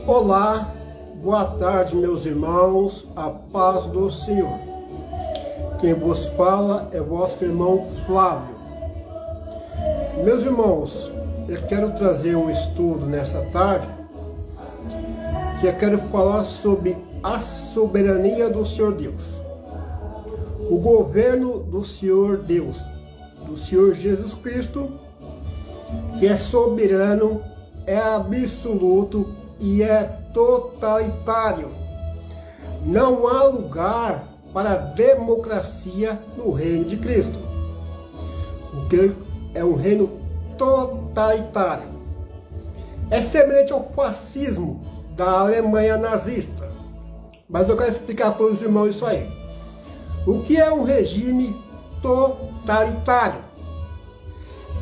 Olá, boa tarde, meus irmãos, a paz do Senhor. Quem vos fala é vosso irmão Flávio. Meus irmãos, eu quero trazer um estudo nesta tarde, que eu quero falar sobre a soberania do Senhor Deus. O governo do Senhor Deus, do Senhor Jesus Cristo, que é soberano, é absoluto e é totalitário. Não há lugar para democracia no reino de Cristo, porque é um reino totalitário. É semelhante ao fascismo da Alemanha nazista. Mas eu quero explicar para os irmãos isso aí. O que é um regime totalitário?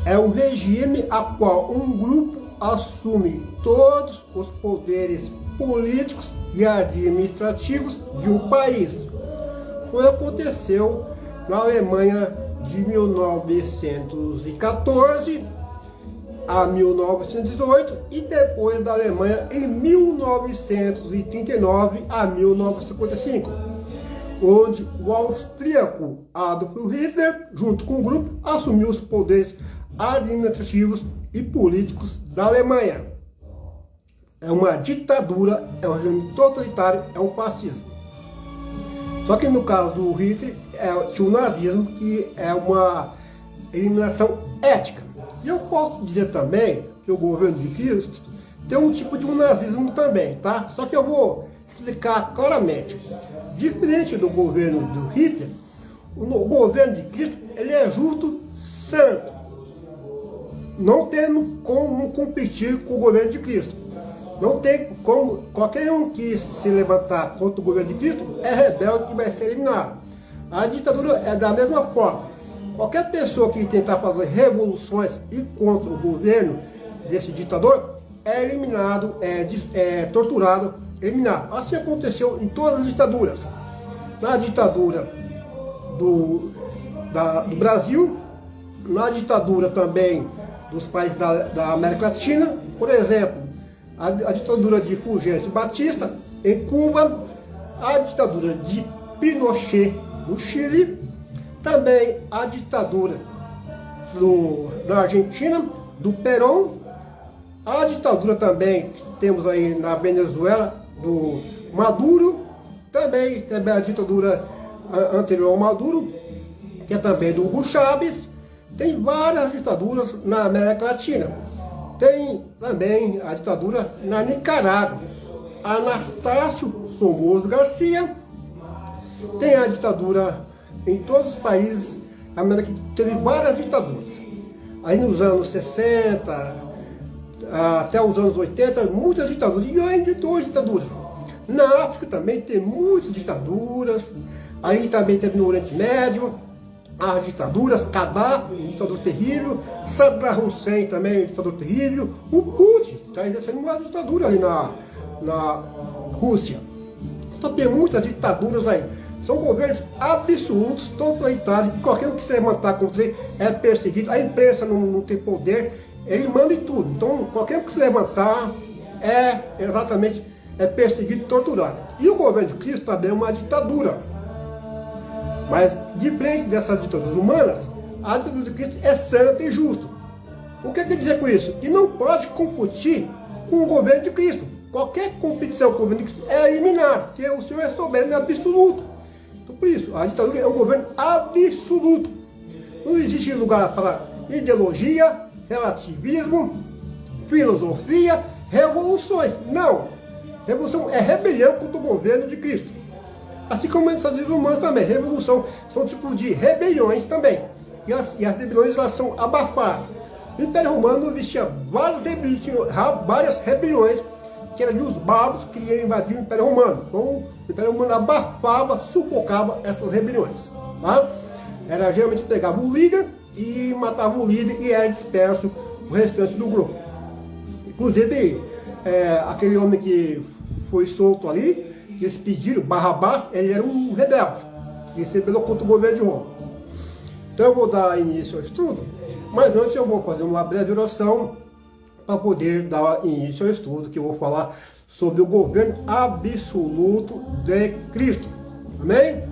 É um regime a qual um grupo assume todos os poderes políticos e administrativos de um país. Foi o que aconteceu na Alemanha de 1914 a 1918 e depois da Alemanha em 1939 a 1955, onde o austríaco Adolf Hitler, junto com o grupo, assumiu os poderes administrativos e políticos da Alemanha. É uma ditadura, é um regime totalitário, é um fascismo. Só que no caso do Hitler, tinha o nazismo, que é uma eliminação ética. E eu posso dizer também que o governo de Cristo tem um tipo de um nazismo também, tá? Só que eu vou explicar claramente. Diferente do governo do Hitler, o governo de Cristo, ele é justo, santo, não tendo como competir com o governo de Cristo. Não tem como, qualquer um que se levantar contra o governo de Cristo é rebelde e vai ser eliminado. A ditadura é da mesma forma. Qualquer pessoa que tentar fazer revoluções e contra o governo desse ditador é eliminado, é torturado, eliminado. Assim aconteceu em todas as ditaduras. Na ditadura do Brasil, na ditadura também dos países da América Latina, por exemplo, a ditadura de Fulgêncio Batista em Cuba, a ditadura de Pinochet no Chile, também a ditadura na Argentina, do Perón, a ditadura também que temos aí na Venezuela, do Maduro, também a ditadura anterior ao Maduro, que é também do Hugo Chávez. Tem várias ditaduras na América Latina. Tem também a ditadura na Nicarágua, Anastácio Somoza Garcia. Tem a ditadura em todos os países da América, que teve várias ditaduras. Aí nos anos 60, até os anos 80, muitas ditaduras, e ainda duas ditaduras. Na África também tem muitas ditaduras. Aí também teve no Oriente Médio as ditaduras, Gaddafi, ditador terrível, Saddam Hussein também, ditador terrível, o Putin está exercendo uma ditadura ali na Rússia. Então tem muitas ditaduras aí. São governos absolutos, totalitários, qualquer um que se levantar contra ele é perseguido. A imprensa não tem poder, ele manda em tudo. Então qualquer um que se levantar é perseguido e torturado. E o governo de Cristo também é uma ditadura. Mas, diferente dessas ditaduras humanas, a ditadura de Cristo é santa e justa. O que quer dizer com isso? Que não pode competir com o governo de Cristo. Qualquer competição com o governo de Cristo é eliminar, porque o Senhor é soberano e absoluto. Então, por isso, a ditadura é um governo absoluto. Não existe lugar para ideologia, relativismo, filosofia, revoluções. Não. Revolução é rebelião contra o governo de Cristo. Assim como as ditaduras humanas também, revolução são tipo de rebeliões também. E as rebeliões elas são abafadas. No Império Romano existia várias rebeliões que eram de os bárbaros que iam invadir o Império Romano. Então o Império Romano abafava, sufocava essas rebeliões. Tá? Era geralmente pegava o líder e matava o líder e era disperso o restante do grupo. Inclusive, aquele homem que foi solto ali, que eles pediram, Barrabás, ele era um rebelde, que se rebelou contra o governo de Roma. Então eu vou dar início ao estudo, mas antes eu vou fazer uma breve oração para poder dar início ao estudo, que eu vou falar sob o governo absoluto de Cristo. Amém?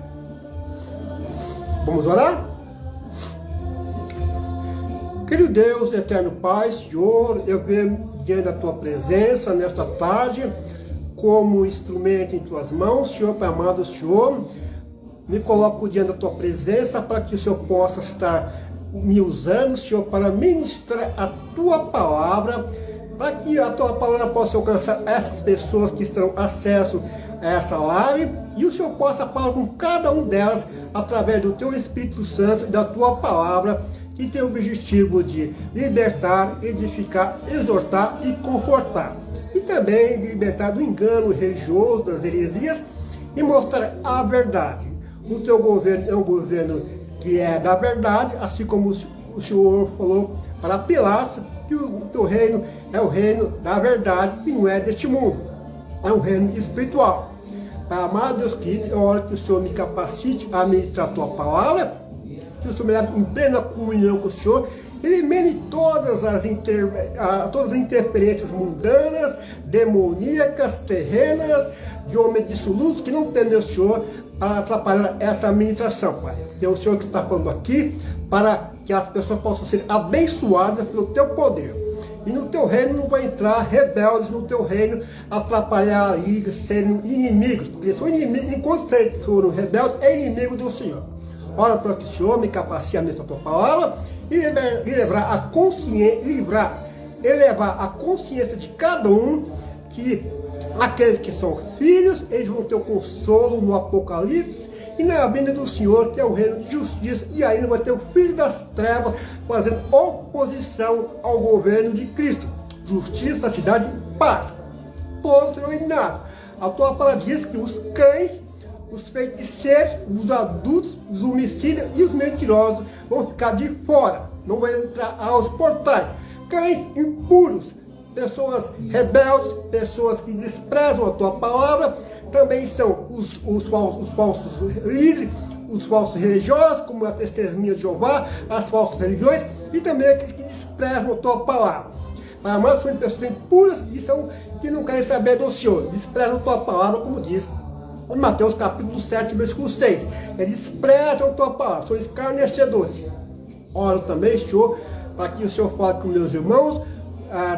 Vamos orar? Querido Deus, eterno Pai, Senhor, eu venho diante da Tua presença nesta tarde, como instrumento em Tuas mãos, Senhor, Pai amado, Senhor, me coloco diante da Tua presença para que o Senhor possa estar me usando, Senhor, para ministrar a Tua palavra, para que a Tua palavra possa alcançar essas pessoas que estão acesso a essa live, e o Senhor possa falar com cada um delas através do Teu Espírito Santo e da Tua palavra, que tem o objetivo de libertar, edificar, exortar e confortar. E também de libertar do engano religioso, das heresias, e mostrar a verdade. O Teu governo é um governo que é da verdade, assim como o Senhor falou para Pilatos, que o Teu reino é o reino da verdade, que não é deste mundo. É um reino espiritual. Pai amado, Deus querido, eu oro que o Senhor me capacite a ministrar a Tua palavra, que o Senhor me leve em plena comunhão com o Senhor, elimine todas as interferências mundanas, demoníacas, terrenas, de homens dissolutos, que não temem o Senhor, para atrapalhar essa ministração, Pai. É o Senhor que está falando aqui, para que as pessoas possam ser abençoadas pelo Teu poder. E no Teu reino não vai entrar rebeldes no Teu reino, atrapalhar e serem inimigos, porque são inimigos, enquanto foram rebeldes, é inimigo do Senhor. Ora para que o Senhor me capacite a ministrar a Tua palavra e elevar a consciência de cada um, que aqueles que são filhos, eles vão ter o consolo no Apocalipse e na vinda do Senhor, que é o reino de justiça, e aí não vai ter o filho das trevas fazendo oposição ao governo de Cristo. Justiça, santidade e paz. Todos serão eliminados. A Tua palavra diz que os cães, os feiticeiros, os adultos, os homicidas e os mentirosos vão ficar de fora, não vão entrar aos portais. Cães impuros, pessoas rebeldes, pessoas que desprezam a Tua palavra, também são os falsos líderes, os falsos religiosos, como a Testemunha de Jeová, as falsas religiões, e também aqueles que desprezam a Tua palavra. Mas a maioria são pessoas impuras e são que não querem saber do Senhor, desprezam a Tua palavra, como diz em Mateus capítulo 7, versículo 6. Eles desprezam a Tua palavra, são escarnecedores. Oro também, Senhor, para que o Senhor fale com meus irmãos,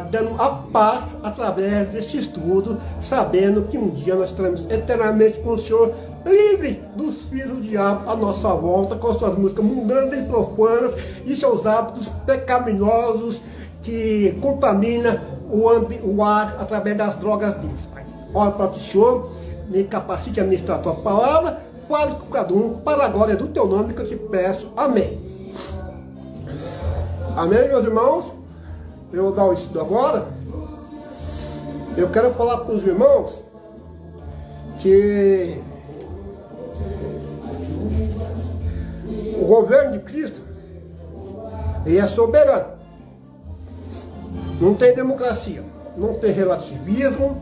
dando a paz através deste estudo, sabendo que um dia nós estaremos eternamente com o Senhor, livre dos filhos do diabo à nossa volta, com suas músicas mundanas e profanas e seus hábitos pecaminosos que contaminam o ar através das drogas deles, Pai. Oro para que o Senhor me capacite a ministrar a Tua palavra, fale com cada um, para a glória do Teu nome que eu te peço. Amém. Amém, meus irmãos? Eu vou dar o estudo agora. Eu quero falar para os irmãos que o governo de Cristo, ele é soberano. Não tem democracia, não tem relativismo,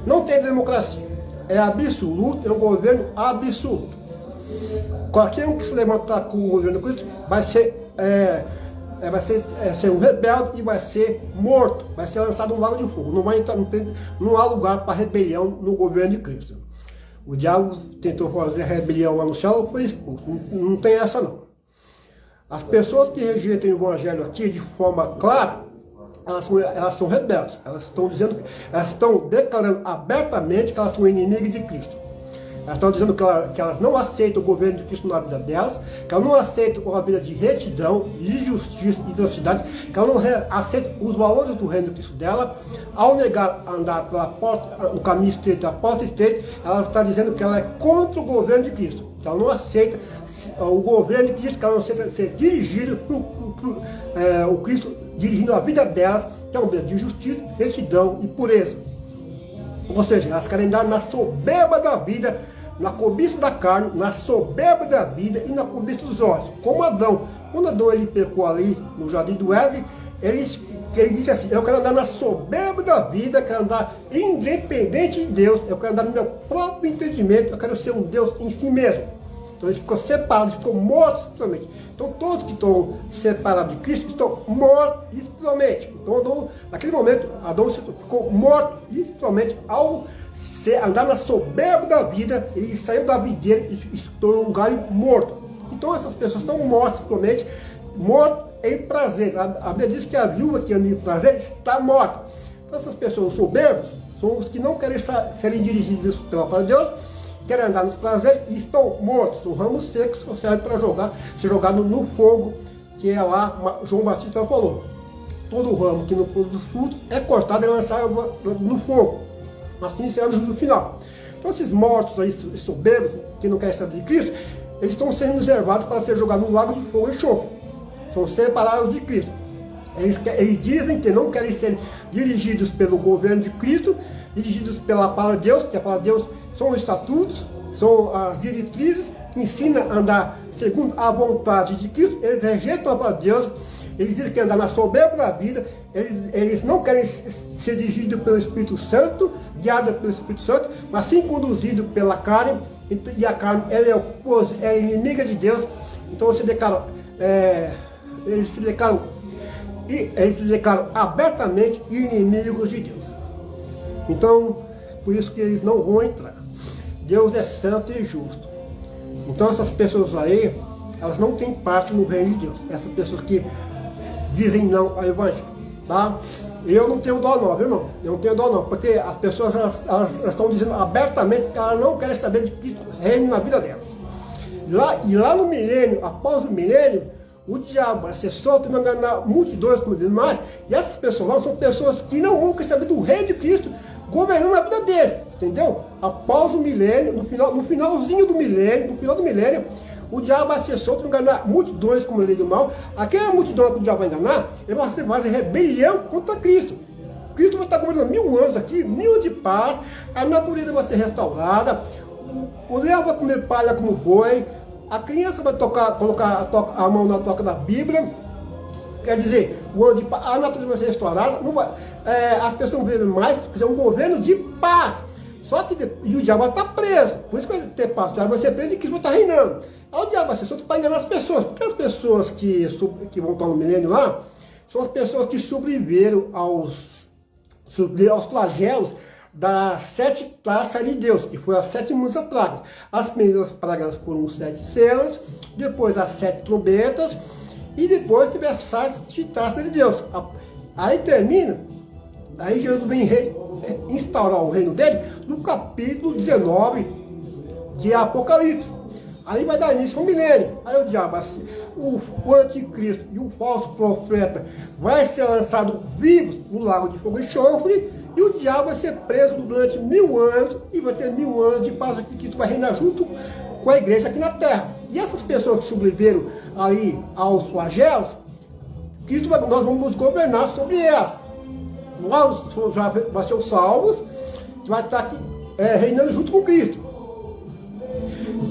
não tem democracia. É absoluto, é um governo absoluto. Qualquer um que se levantar com o governo de Cristo vai ser um rebelde e vai ser morto, vai ser lançado no lago de fogo. Não vai entrar, não há lugar para rebelião no governo de Cristo. O diabo tentou fazer rebelião lá no céu e foi expulso. Não tem essa não. As pessoas que rejeitam o evangelho aqui de forma clara, elas são rebeldes. Elas estão declarando abertamente que elas são inimigas de Cristo. Elas estão dizendo que elas não aceitam o governo de Cristo na vida delas, que elas não aceitam uma vida de retidão, de justiça e de santidade, que elas não aceitam os valores do reino de Cristo dela. Ao negar andar pela porta, no caminho estreito, a porta estreita, ela está dizendo que ela é contra o governo de Cristo, que ela não aceita o governo de Cristo, que ela não aceita ser dirigida o Cristo dirigindo a vida delas, que é uma vida de justiça, retidão e pureza. Ou seja, elas querem andar na soberba da vida, na cobiça da carne, na soberba da vida e na cobiça dos olhos. Como Adão. Quando Adão ele pecou ali no jardim do Éden, ele disse assim: eu quero andar na soberba da vida, quero andar independente de Deus, eu quero andar no meu próprio entendimento, eu quero ser um Deus em si mesmo. Então eles ficam separados, ficam mortos espiritualmente. Então todos que estão separados de Cristo estão mortos espiritualmente. Então naquele momento Adão ficou morto espiritualmente ao andar na soberba da vida. Ele saiu da videira e se tornou um galho morto. Então essas pessoas estão mortas espiritualmente, mortas em prazer. A Bíblia diz que a viúva que anda em prazer está morta. Então essas pessoas soberbas são os que não querem serem dirigidos pela palavra de Deus, querem andar nos prazeres e estão mortos. São ramos secos que servem para ser jogado no fogo, que é lá, João Batista falou. Todo ramo que não produz frutos é cortado e lançado no fogo. Assim será o juízo final. Então esses mortos aí, soberbos, que não querem saber de Cristo, eles estão sendo reservados para ser jogados no lago de fogo e enxofre. São separados de Cristo. Eles dizem que não querem ser dirigidos pelo governo de Cristo, dirigidos pela palavra de Deus, que a palavra de Deus são os estatutos, são as diretrizes que ensinam a andar segundo a vontade de Cristo. Eles rejeitam a palavra de Deus, eles dizem que andar na soberba da vida, eles não querem ser dirigidos pelo Espírito Santo, guiados pelo Espírito Santo, mas sim conduzidos pela carne, e a carne ela é inimiga de Deus. Então eles se declaram abertamente inimigos de Deus. Então, por isso que eles não vão entrar. Deus é santo e justo. Então essas pessoas aí, elas não têm parte no reino de Deus. Essas pessoas que dizem não ao evangelho, tá? Eu não tenho dó não, viu, irmão? Eu não tenho dó não, porque as pessoas elas estão dizendo abertamente que elas não querem saber de Cristo reino na vida delas. Lá no milênio, após o milênio, o diabo vai ser solto e vai enganar multidões como demais. E essas pessoas lá são pessoas que não vão querer saber do reino de Cristo governando a vida deles, entendeu? Após o milênio, no finalzinho do milênio, o diabo vai ser solto e enganar multidões como lei do mal. Aquela multidão que o diabo vai enganar, ele vai fazer rebelião contra Cristo. Cristo vai estar governando 1000 anos aqui, 1000 anos de paz, a natureza vai ser restaurada, o leão vai comer palha como boi, a criança vai colocar a mão na toca da Bíblia. Quer dizer, a natureza vai ser restaurada, as pessoas vão viver mais, porque é um governo de paz. Só que e o diabo vai estar preso, por isso que vai ter paz, o diabo vai ser preso e Cristo vai estar reinando. Aí o diabo vai ser solto para enganar as pessoas, porque as pessoas que vão estar no milênio lá, são as pessoas que sobreviveram aos flagelos das 7 taças de Deus, que foi as 7 muitas pragas. As primeiras pragas foram os 7 selos, depois as 7 trombetas, e depois teve as 7 taças de Deus. Aí termina, aí Jesus vem instaurar o reino dele no capítulo 19 de Apocalipse. Aí vai dar início ao milênio. Aí o diabo, o anticristo e o falso profeta vai ser lançado vivos no lago de fogo e enxofre, e o diabo vai ser preso durante 1000 anos e vai ter 1000 anos de paz aqui, que Cristo vai reinar junto com a igreja aqui na terra. E essas pessoas que sobreviveram aí aos flagelos, nós vamos governar sobre elas. Nós já vamos ser os salvos, que vai estar aqui reinando junto com Cristo.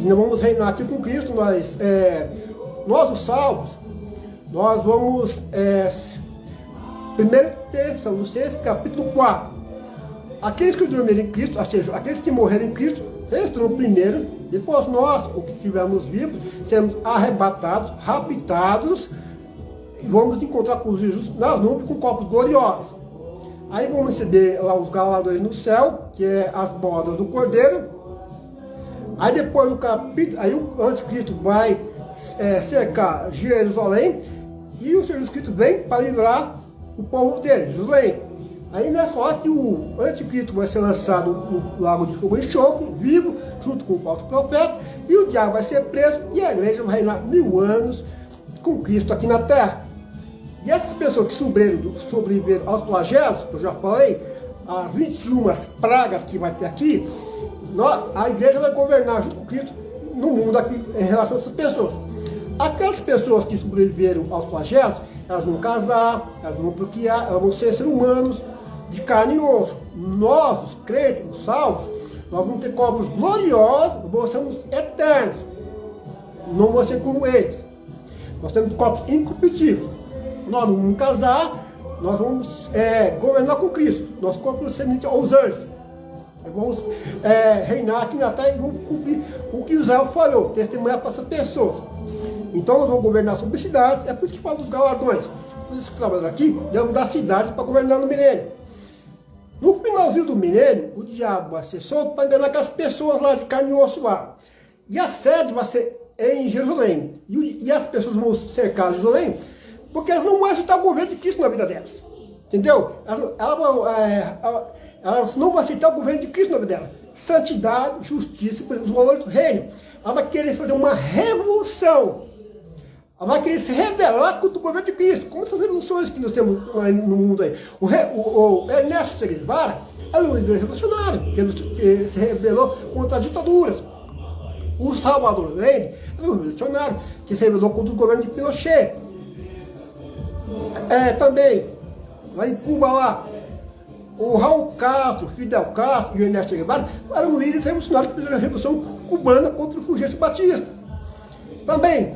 Nós vamos reinar aqui com Cristo, nós os salvos, nós vamos, 1 Tessalonicenses capítulo 4, aqueles que dormirem em Cristo, ou seja, aqueles que morrerem em Cristo, eles estarão primeiro, depois nós, os que estivermos vivos, seremos arrebatados, raptados, e vamos encontrar com os Jesus nas nuvens com corpos gloriosos. Aí vamos receber lá os galardões no céu, que é as bodas do Cordeiro. Aí depois no capítulo, aí o anticristo vai cercar Jerusalém, e o Senhor Jesus Cristo vem para livrar o povo dele, Jerusalém. Aí nessa hora que o anticristo vai ser lançado no lago de fogo e enxofre, vivo, junto com o falso profeta, e o diabo vai ser preso, e a igreja vai reinar 1000 anos com Cristo aqui na terra. E essas pessoas que sobreviveram aos flagelos, que eu já falei, as 21 pragas que vai ter aqui, a igreja vai governar junto com Cristo no mundo aqui em relação a essas pessoas. Aquelas pessoas que sobreviveram aos flagelos, elas vão casar, elas vão procriar, elas vão ser seres humanos de carne e osso. Nós, os crentes, os salvos, nós vamos ter corpos gloriosos, nós sermos eternos. Não vamos ser como eles. Nós temos corpos incorruptíveis. Nós não vamos casar, nós vamos governar com Cristo. Nosso corpo é semelhante aos anjos. Vamos reinar aqui na terra e vamos cumprir o que Israel falou, testemunhar para essas pessoas. Então nós vamos governar sobre cidades, é por isso que fala dos galardões. Por isso que trabalham aqui, devemos dar cidades para governar no milênio. No finalzinho do milênio, o diabo vai ser solto para enganar aquelas pessoas lá de carne e osso lá. E a sede vai ser em Jerusalém. E as pessoas vão cercar Jerusalém, porque elas não vão aceitar o governo de Cristo na vida delas. Entendeu? Elas não vão aceitar o governo de Cristo na vida delas. Santidade, justiça, os valores do reino. Ela vai querer fazer uma revolução. Ela vai querer se rebelar contra o governo de Cristo. Como essas revoluções que nós temos no mundo aí. O Ernesto Che Guevara era um líder revolucionário, que se rebelou contra as ditaduras. O Salvador Allende era um revolucionário, que se rebelou contra o governo de Pinochet. Também, lá em Cuba, lá, o Raul Castro, Fidel Castro e o Ernesto Che Guevara eram líderes revolucionários que fizeram a Revolução Cubana contra o Fulgêncio Batista. Também,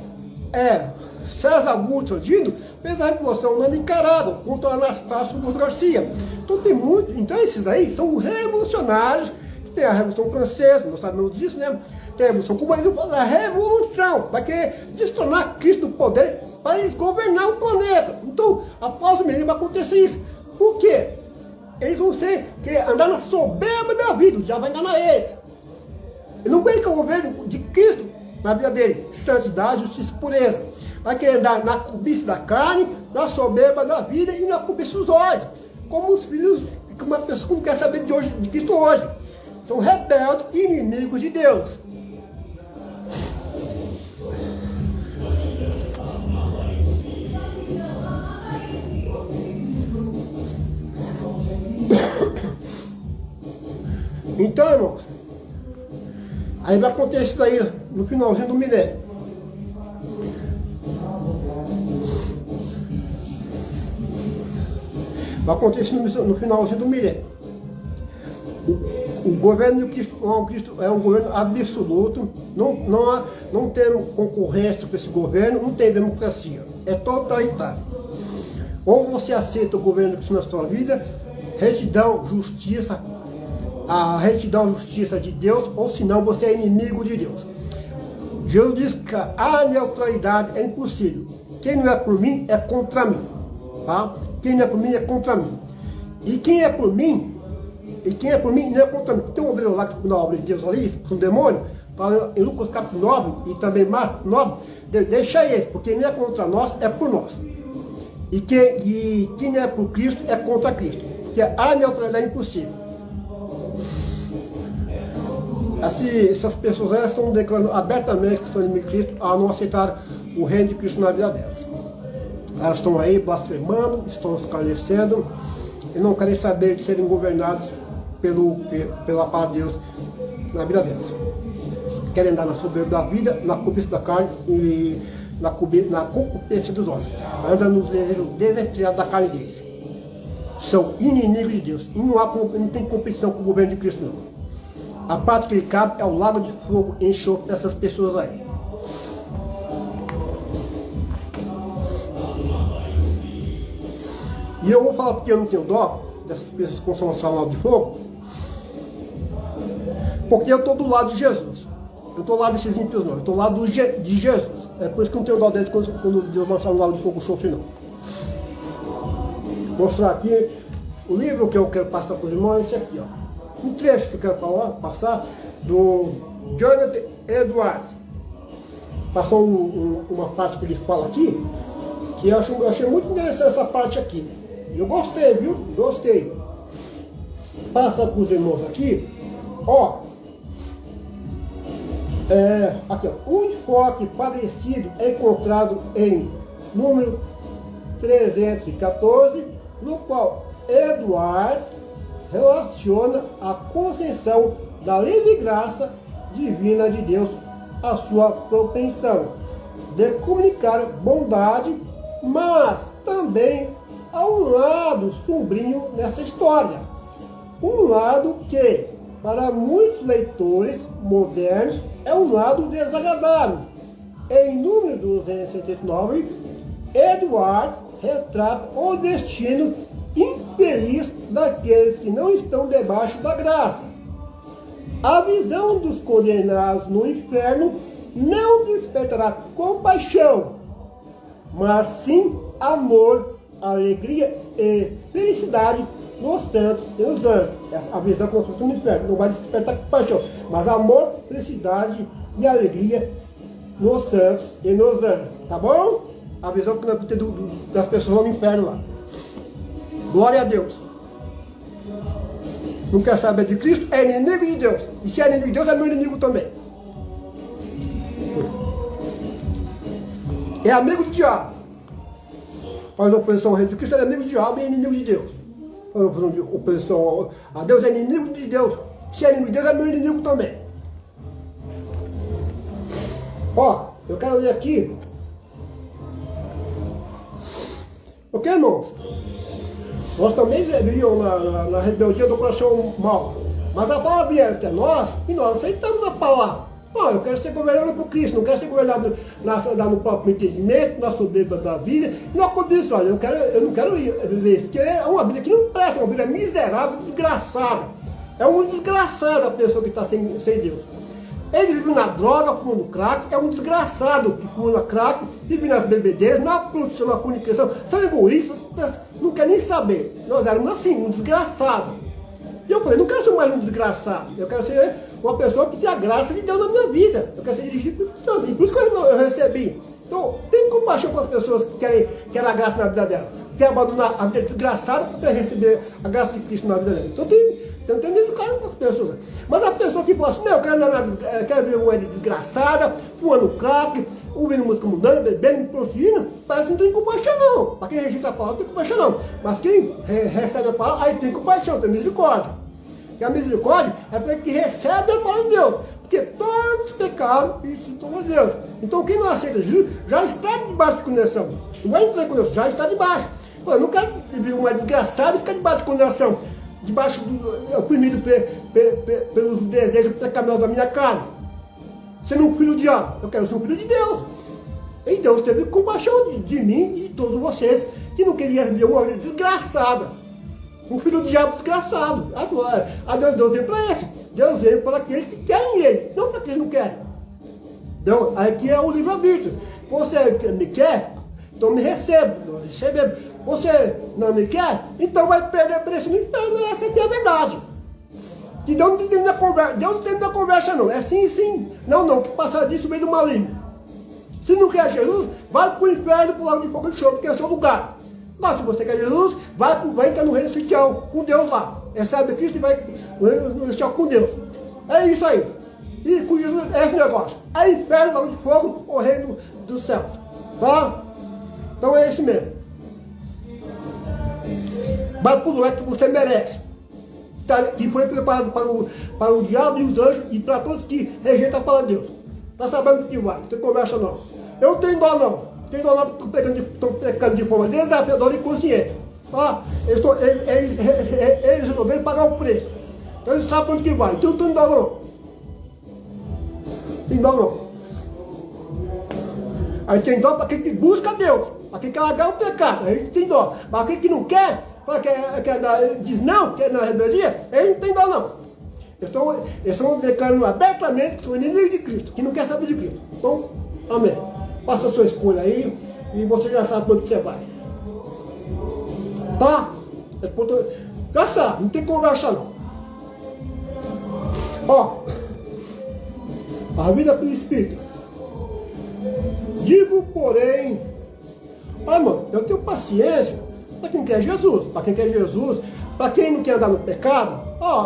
César Augusto Sandino fez a Revolução na Nicarágua contra o Anastácio Luz Garcia. Então tem muito, então esses aí são revolucionários, que tem a Revolução Francesa, nós sabemos disso, né? Tem a Revolução Cubana, a Revolução vai querer destronar Cristo do poder para eles governar o planeta. Então, após o milênio vai acontecer isso. Por quê? Eles vão andar na soberba da vida, o diabo vai enganar eles. Ele não quer que o governo de Cristo na vida dele, santidade, justiça e pureza. Vai querer andar na cobiça da carne, na soberba da vida e na cobiça dos olhos. Como os filhos, como as pessoas que não querem saber de Cristo hoje. São rebeldes e inimigos de Deus. Então, irmãos, aí vai acontecer isso daí no finalzinho do milênio. Vai acontecer no finalzinho do milênio. O governo de Cristo é um governo absoluto, não tem concorrência com esse governo, não tem democracia, é totalitário. Ou você aceita o governo de Cristo na sua vida, retidão, justiça, a retidão e justiça de Deus, ou senão você é inimigo de Deus. Jesus diz que a neutralidade é impossível. Quem não é por mim é contra mim. Tá? Quem não é por mim é contra mim. E quem é por mim não é contra mim. Tem um obreiro lá na obra de Deus ali, um demônio, fala em Lucas capítulo 9 e também Marcos 9, deixa ele, porque quem não é contra nós é por nós. E quem não é por Cristo é contra Cristo. Porque a neutralidade é impossível. Essas pessoas elas estão declarando abertamente que são inimigos de Cristo ao não aceitar o reino de Cristo na vida delas. Elas estão aí blasfemando, estão escarnecendo e não querem saber de serem governados pela palavra de Deus na vida delas. Querem andar na soberba da vida, na cobiça da carne e na concupiscência dos olhos. Andam nos desejos desenfreados da carne deles. São inimigos de Deus. E não tem competição com o governo de Cristo, não. A parte que lhe cabe é o lago de fogo e enxofre dessas pessoas aí. E eu vou falar porque eu não tenho dó dessas pessoas que consomem o lago de fogo, porque eu estou do lado de Jesus. Eu não estou do lado desses ímpios, não. Eu estou do lado de Jesus. É por isso que eu não tenho dó deles quando Deus lançar no lago de fogo e enxofre, não. Vou mostrar aqui o livro que eu quero passar para os irmãos, é esse aqui, ó. Um trecho que eu quero passar do Jonathan Edwards. Passou uma parte que ele fala aqui, que eu achei muito interessante essa parte aqui. Eu gostei, viu? Gostei. Passa para os irmãos aqui, ó. Aqui, ó. Um enfoque parecido é encontrado em número 314, no qual Edwards relaciona a concessão da livre graça divina de Deus à sua propensão de comunicar bondade, mas também há um lado sombrio nessa história. Um lado que, para muitos leitores modernos, é um lado desagradável. Em número 279, Edwards retrata o destino infeliz daqueles que não estão debaixo da graça. A visão dos condenados no inferno não despertará compaixão, mas sim amor, alegria e felicidade nos santos e nos anjos. A visão que nós temos no inferno não vai despertar compaixão, mas amor, felicidade e alegria nos santos e nos anjos. Tá bom? A visão que nós temos das pessoas no inferno lá. Glória a Deus. Não quer saber de Cristo, é inimigo de Deus. E se é inimigo de Deus, é meu inimigo também. É amigo do diabo. Faz oposição ao reino de Cristo, é inimigo do diabo e é inimigo de Deus. Faz oposição a Deus, é inimigo de Deus. Se é inimigo de Deus, é meu inimigo também. Ó, eu quero ler aqui. Ok, irmãos? Nós também vivíamos na rebeldia do coração mau. Mas a palavra veio até nós e nós aceitamos a palavra. Ó, eu quero ser governado por Cristo, não quero ser governado no próprio entendimento, na soberba da vida. Não acontece isso, olha, eu não quero viver isso, porque é uma vida que não presta, uma vida miserável, desgraçada. É um desgraçado a pessoa que está sem Deus. Ele vive na droga, fumando crack, é um desgraçado que fuma crack, vive nas bebedeiras, na produção, na comunicação, são egoístas, não quer nem saber. Nós éramos assim, um desgraçado. E eu falei, não quero ser mais um desgraçado, eu quero ser uma pessoa que tem a graça de Deus na minha vida. Eu quero ser dirigido por Deus, e por isso que eu recebi. Então, tem compaixão com as pessoas que querem a graça na vida delas, que querem abandonar a vida desgraçada para receber a graça de Cristo na vida delas. Então, tem educar com as pessoas. Mas a pessoa que fala assim, não, eu quero ver uma vida desgraçada, fumando crack, ouvindo música mundana, bebendo, prostituindo, parece que não tem compaixão não. Para quem rejeita a palavra, não tem compaixão não. Mas quem recebe a palavra, aí tem compaixão, tem misericórdia. E a misericórdia é para quem recebe a palavra de Deus. Porque todos pecaram e se tornam Deus. Então quem não aceita Jesus já está debaixo de condenação. Não vai entrar em condenação, já está debaixo. Eu não quero viver uma desgraçada e ficar debaixo de condenação. Debaixo oprimido pelos desejos pecaminosos da minha carne. Sendo um filho do diabo. Eu quero ser um filho de Deus. E Deus teve compaixão de mim e de todos vocês que não queriam viver uma vida desgraçada. Um filho do diabo desgraçado. Agora, Deus veio para esse. Deus veio para aqueles que querem ele, não para aqueles que não querem. Então, aqui é o livre-arbítrio. Você me quer, então me recebe. Nós recebemos. Você não me quer, então vai perder preço no inferno. Essa aqui é a verdade. Que Deus não tem na conversa. Deus não tem na conversa, não. É sim, sim. Não, que passar disso meio do maligno. Se não quer Jesus, vai para o inferno, para o lago de fogo de chão, porque é o seu lugar. Mas se você quer Jesus, vai entrar no reino celestial com Deus lá. Recebe Cristo e vai no reino celestial com Deus. É isso aí. E com Jesus é esse negócio. É inferno, lago de fogo ou reino dos céus. Tá? Então é isso mesmo. Vai para o lugar que você merece. Que foi preparado para o diabo e os anjos e para todos que rejeitam a palavra de Deus. Está sabendo que vai, não tem conversa não. Eu não tenho dó não. Tem dó não porque estão pecando de forma desafiadora e consciente. Ah, eles resolveram pagar o preço. Então eles sabem para onde que vai. Então não tem dó não. Tem dó não. Aí tem dó para quem que busca Deus. Para quem quer largar o pecado. Aí tem dó. Mas quem que não quer, diz não, quer na rebeldia, ele não tem dó não. Eles estão declarando abertamente que são inimigos de Cristo, que não quer saber de Cristo. Então, amém. Faça a sua escolha aí e você já sabe para onde você vai. Tá? Já sabe, não tem conversa não. Ó, a vida pelo Espírito. Digo, porém, irmão, eu tenho paciência para quem quer Jesus, para quem não quer andar no pecado,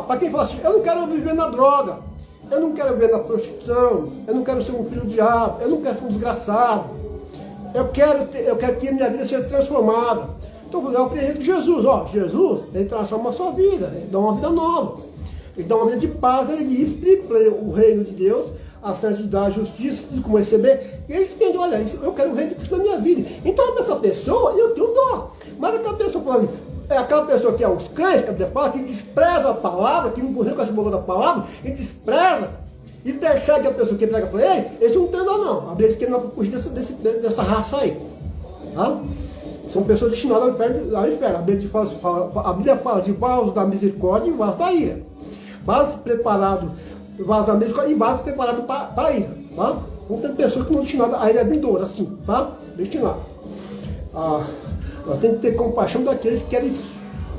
para quem fala assim, eu não quero viver na droga, eu não quero viver na prostituição, eu não quero ser um filho do diabo, eu não quero ser um desgraçado, eu quero que a minha vida seja transformada. Então eu aprendi Jesus, Jesus, ele transforma a sua vida, ele dá uma vida nova, ele dá uma vida de paz, ele explica para ele o reino de Deus, a santidade, a justiça, de como receber, e ele entende, olha, eu quero o reino de Cristo na minha vida. Então essa pessoa, eu tenho dó, mas aquela pessoa fala assim, é aquela pessoa que é os cães, que despreza a palavra, que não reconhece o valor da palavra, e despreza, e persegue a pessoa que prega para ele, esse não tem dó não. A Bíblia diz que ele não fugir dessa raça aí. Tá? São pessoas destinadas ao inferno. A Bíblia fala de vasos da misericórdia e vasos da ira. base preparado, vazamento e base preparado para a ira, tá? Então tem pessoas que não destinadas a ira vindoura, assim, tá? Destinado. Nós temos que ter compaixão daqueles que querem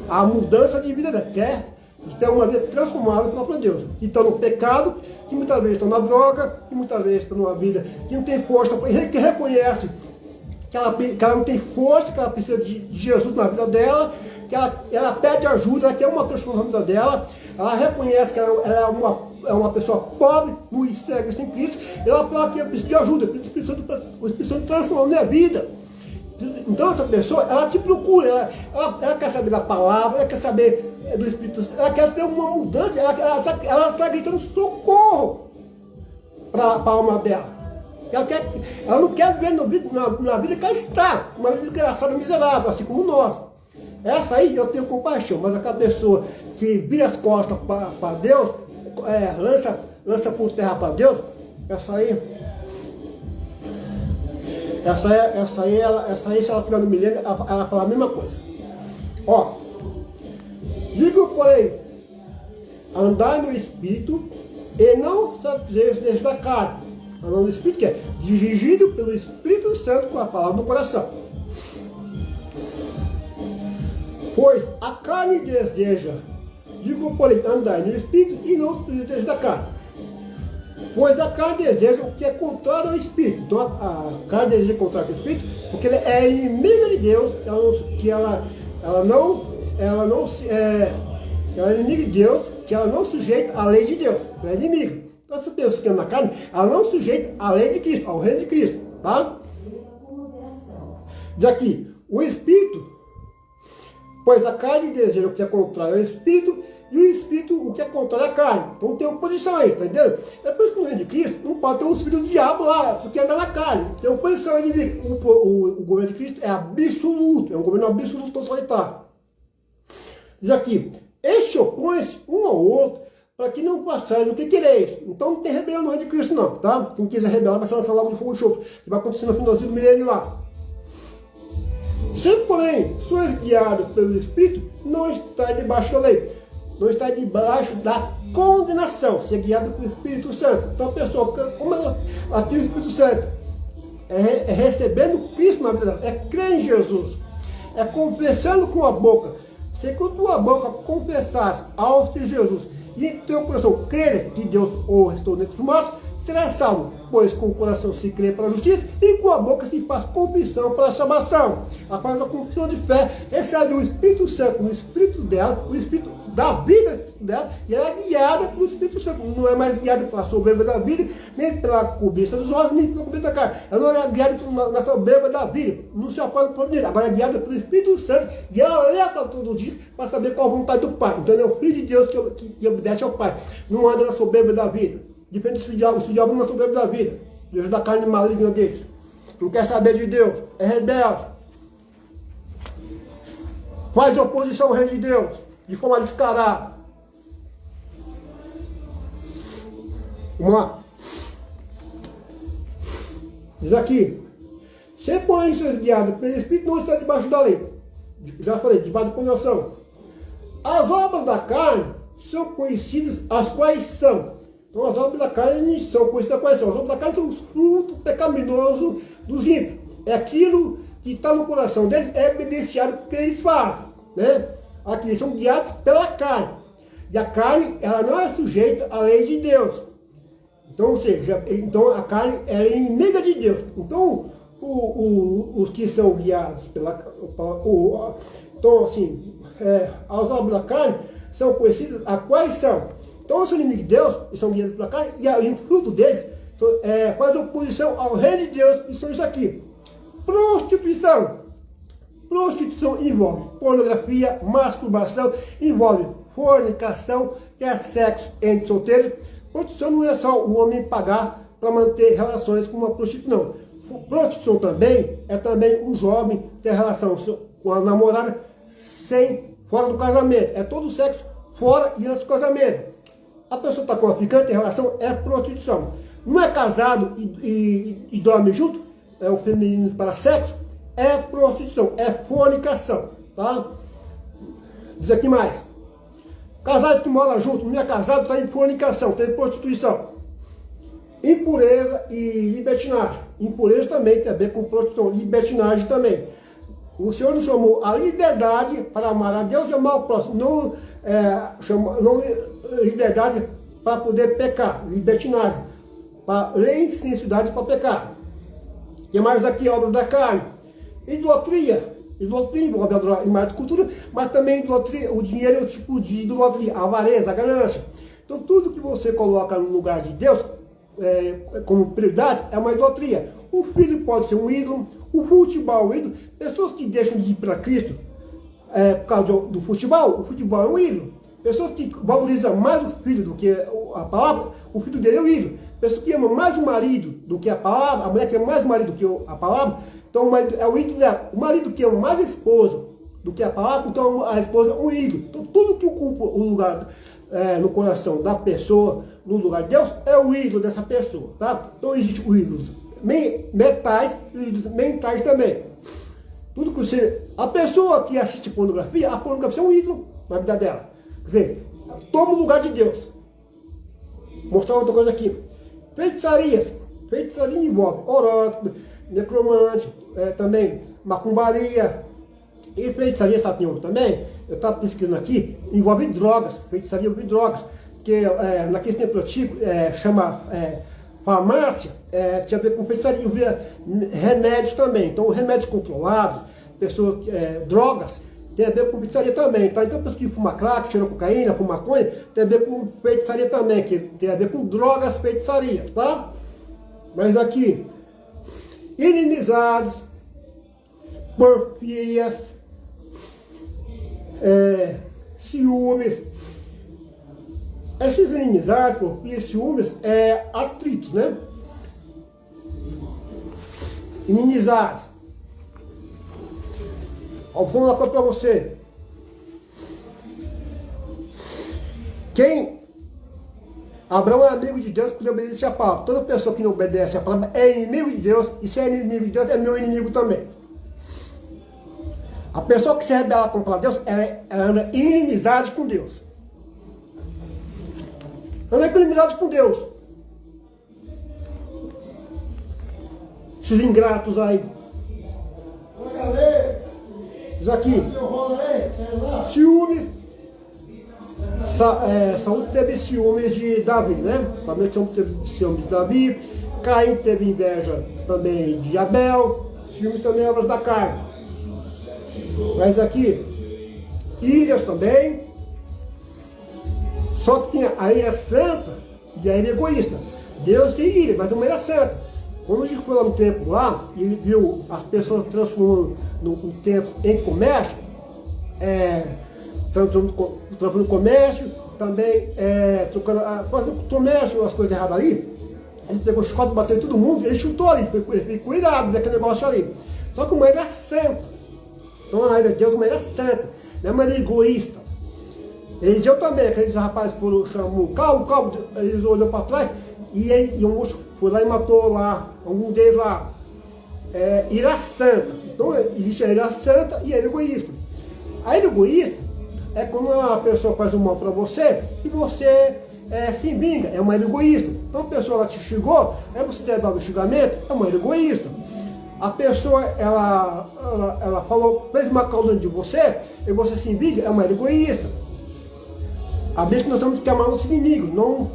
a mudança de vida, quer ter uma vida transformada pela própria Deus, que estão no pecado, que muitas vezes estão na droga, que muitas vezes estão numa vida que não tem força, que reconhece que ela não tem força, que ela precisa de Jesus na vida dela, que ela pede ajuda, ela quer uma transformação na vida dela, ela reconhece que ela é uma pessoa pobre, no cega sem Cristo, ela fala que precisa de ajuda, o Espírito Santo transformou a minha vida. Então essa pessoa, ela te procura, ela quer saber da palavra, ela quer saber do Espírito Santo, ela quer ter uma mudança, ela está gritando socorro para a alma dela. Ela não quer viver na vida que ela está, uma vida desgraçada, miserável, assim como nós. Essa aí eu tenho compaixão, mas aquela pessoa que vira as costas para Deus, lança por terra para Deus, essa aí, se ela estiver no milênio, ela fala a mesma coisa. Ó, digo, porém, andai no Espírito e não satisfeito da carne. Andar no Espírito que é dirigido pelo Espírito Santo com a palavra no coração. Pois a carne deseja, digo, porém, andai no Espírito e não satisfeito da carne. Pois a carne deseja o que é contrário ao Espírito. Então a carne deseja contrário ao Espírito, porque ela é inimiga de Deus, ela é inimiga de Deus, que ela não sujeita à lei de Deus. Ela é inimiga. Então essa pessoa que anda na carne, ela não sujeita à lei de Cristo, ao reino de Cristo. Tá? Diz aqui, o Espírito, pois a carne deseja o que é contrário ao Espírito, e o Espírito, o que é contrário à carne. Então tem oposição aí, tá entendendo? É por isso que no reino de Cristo não pode ter o Espírito do diabo lá, só que anda na carne. Tem oposição aí. O governo de Cristo é absoluto, é um governo absoluto totalitário. Diz aqui, este opõe-se um ao outro, para que não passais o que quereis. Então não tem rebelião no reino de Cristo não, tá? Quem quiser rebelar vai ser lançado logo do fogo de enxofre, que vai acontecer no finalzinho do milênio lá. Se, porém, sois guiados pelo Espírito, não está debaixo da lei. Não está debaixo da condenação, ser guiado pelo Espírito Santo. Então a pessoa, como ela tem o Espírito Santo, é recebendo Cristo na vida dela, é crer em Jesus, é confessando com a boca. Se com a tua boca confessares ao Senhor Jesus e em teu coração creres que Deus o restou dentre os mortos, será salvo, pois com o coração se crê para a justiça e com a boca se faz confissão para a salvação. Ela faz a confissão de fé, recebe o Espírito Santo no Espírito dela, o Espírito da vida dela, e ela é guiada pelo Espírito Santo. Não é mais guiada pela soberba da vida, nem pela cobiça dos olhos, nem pela cobiça da carne. Ela não é guiada na soberba da vida, não se apoia por dinheiro. Agora é guiada pelo Espírito Santo, e ela lê para todos os dias para saber qual a vontade do Pai. Então é o Filho de Deus que obedece ao Pai. Não anda na soberba da vida. Depende do diabo não é soberbo da vida. Deus da carne maligna deles. Não quer saber de Deus. É rebelde. Faz oposição ao reino de Deus. De forma descarada. Vamos lá. Diz aqui. Se porém ser guiado pelo Espírito, não está debaixo da lei. Já falei, debaixo da condenação. As obras da carne são conhecidas, as quais são. Então as obras da carne são conhecidas quais são. As obras da carne são os frutos pecaminosos dos ímpios. É aquilo que está no coração deles, é evidenciado porque eles fazem. Né? Aqui eles são guiados pela carne. E a carne, ela não é sujeita à lei de Deus. Então, ou seja, então a carne ela é inimiga de Deus. Então, os que são guiados então, assim, as obras da carne são conhecidas a quais são. Então, são inimigos de Deus, e são guiados pela carne, e o fruto deles faz oposição ao reino de Deus, e são isso aqui. Prostituição. Prostituição envolve pornografia, masturbação, envolve fornicação, que é sexo entre solteiros. Prostituição não é só o homem pagar para manter relações com uma prostituta, não. Prostituição também é também o jovem ter relação com a namorada fora do casamento. É todo o sexo fora e antes do casamento. A pessoa está com a ficante em relação, é prostituição. Não é casado e dorme junto, é o feminino para sexo, é prostituição, é fornicação, tá? Diz aqui mais. Casais que moram juntos, não é casado, está em fornicação, está em prostituição. Impureza e libertinagem. Impureza também tem a ver com prostituição, libertinagem também. O Senhor nos chamou a liberdade para amar a Deus e amar o próximo. Não, liberdade para poder pecar, libertinagem. Para licenciedade para pecar. E mais aqui, obra da carne. Idolatria. Idolatria envolve a imagem de cultura, mas também idolatria, o dinheiro é o tipo de idolatria, a avareza, a ganância. Então tudo que você coloca no lugar de Deus, como prioridade, é uma idolatria. O filho pode ser um ídolo, o futebol é um ídolo. Pessoas que deixam de ir para Cristo por causa do futebol, o futebol é um ídolo. Pessoas que valorizam mais o filho do que a palavra, o filho dele é um ídolo. Pessoas que amam mais o marido do que a palavra, a mulher que ama mais o marido do que a palavra, então o marido é o ídolo dela. O marido que ama mais a esposa do que a palavra, então a esposa é um ídolo. Então tudo que ocupa o lugar no coração da pessoa, no lugar de Deus, é o ídolo dessa pessoa, tá? Então existe o ídolos metais e ídolos mentais também. Tudo que você... A pessoa que assiste pornografia, a pornografia é um ídolo na vida dela. Quer dizer, toma o lugar de Deus. Vou mostrar outra coisa aqui. Feitiçarias. Feitiçaria envolve horóscopo, necromante, também macumbaria. E feitiçaria, sabe também? Eu estava pesquisando aqui, envolve drogas. Feitiçaria envolve drogas. Que naquele tempo antigo chama farmácia, tinha a ver com feitiçaria, envolvia remédios também. Então, remédios controlados, pessoas, drogas, tem a ver com feitiçaria também, tá? Então, pessoas que fumam crack, tiram cocaína, fumam maconha, tem a ver com feitiçaria também, que tem a ver com drogas, feitiçaria, tá? Mas aqui, inimizades, porfias, ciúmes. Essas inimizades, porfias, ciúmes, atritos, né? Inimizades. Vou falar uma coisa para você. Abraão é amigo de Deus porque obedece a palavra. Toda pessoa que não obedece a palavra é inimigo de Deus, e se é inimigo de Deus, é meu inimigo também. A pessoa que se rebela contra Deus, ela anda em inimizade com Deus. Anda em inimizade com Deus. Esses ingratos aí. Diz aqui, ciúmes, Saúl teve ciúmes de Davi, né? Samuel teve ciúmes de Davi, Caim teve inveja também de Abel, ciúmes também obras da carne. Mas aqui, iras também, só que tinha a ira santa e a ira egoísta. Deus tem ira, mas uma ira santa. Quando a gente foi lá no templo lá, e ele viu as pessoas transformando o templo em comércio, transformando comércio, também fazendo comércio, as coisas erradas ali, ele pegou o chicote, bateu em todo mundo, ele chutou ali, ele ficou irado daquele negócio ali. Só que uma ira santa. Então a ira de Deus é uma ira santa, não é uma ira egoísta. Eliseu também, aqueles rapazes foram chamar calmo, eles olhou para trás, e um moço foi lá e matou lá, algum deles lá. Ira santa. Então existe a ira santa e a ira egoísta. A ira egoísta é quando a pessoa faz um mal para você e você se vinga, é uma ira egoísta. Então a pessoa ela te xingou, você deve dar o xingamento, é uma ira egoísta. A pessoa ela falou, fez uma caldura de você e você se vinga, é uma ira egoísta. A vez que nós temos que amar nossos inimigos, não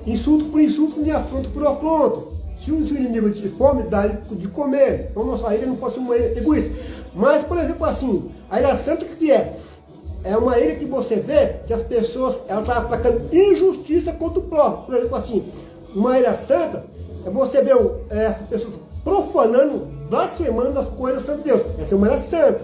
insulto por insulto, nem afronto por afronto. Se o inimigo de fome, dá de comer. Então nossa ira não pode ser uma ira egoísta. Mas, por exemplo, assim, a ira santa que é? É uma ira que você vê que as pessoas estão aplicando injustiça contra o próximo. Por exemplo, assim, uma ira santa é você ver essas pessoas profanando, blasfemando as coisas de Deus. Essa é uma ira santa.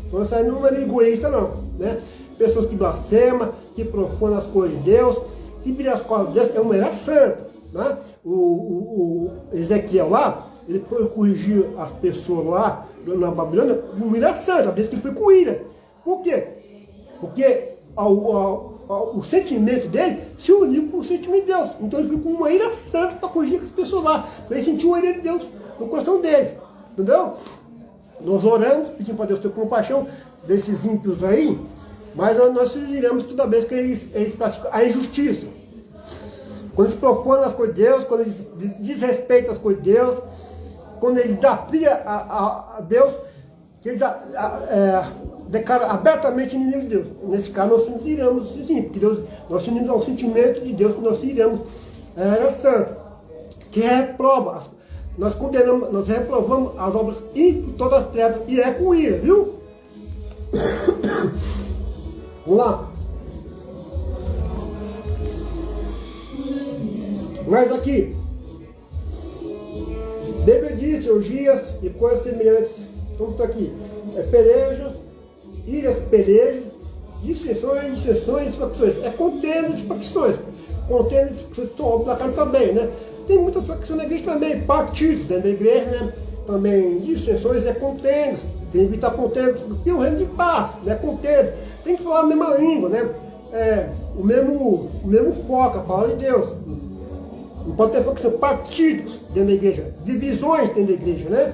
Então essa não é uma ira egoísta, não, né? Pessoas que blasfemam, que profanam as coisas de Deus, que viram as coisas de Deus, é uma ira santa, né? O Ezequiel lá, ele foi corrigir as pessoas lá na Babilônia com ira santa, por isso que ele foi com ira. Por quê? Porque o sentimento dele se uniu com o sentimento de Deus. Então ele foi com uma ira santa para corrigir as pessoas lá. Ele sentiu a ira de Deus no coração deles. Entendeu? Nós oramos, pedimos para Deus ter compaixão desses ímpios aí, Mas nós iremos toda vez que eles praticam a injustiça. Quando eles profanam as coisas de Deus, quando eles desrespeitam as coisas de Deus, quando eles desafiam a Deus, que eles declaram abertamente inimigo de Deus. Nesse caso, nós iremos sim, porque Deus, nós temos o sentimento de Deus que nós iremos santo, que reprova, nós condenamos, nós reprovamos as obras e todas as trevas, e é com ira, viu? Vamos lá. Mas aqui, bebedice, orgias e coisas semelhantes. Vamos aqui. Pelejas, iras, pelejos, dissensões, facções. Contendas e facções. Contendas e facções são obras da carne também, né? Tem muitas facções na igreja também, partidos dentro da igreja, né? Também dissensões, contendas. Tem que evitar contendas, porque o reino de paz, né? Contendas. Tem que falar a mesma língua, né? O mesmo foco, a palavra de Deus. Não pode ter facção, partidos dentro da igreja, divisões dentro da igreja, né?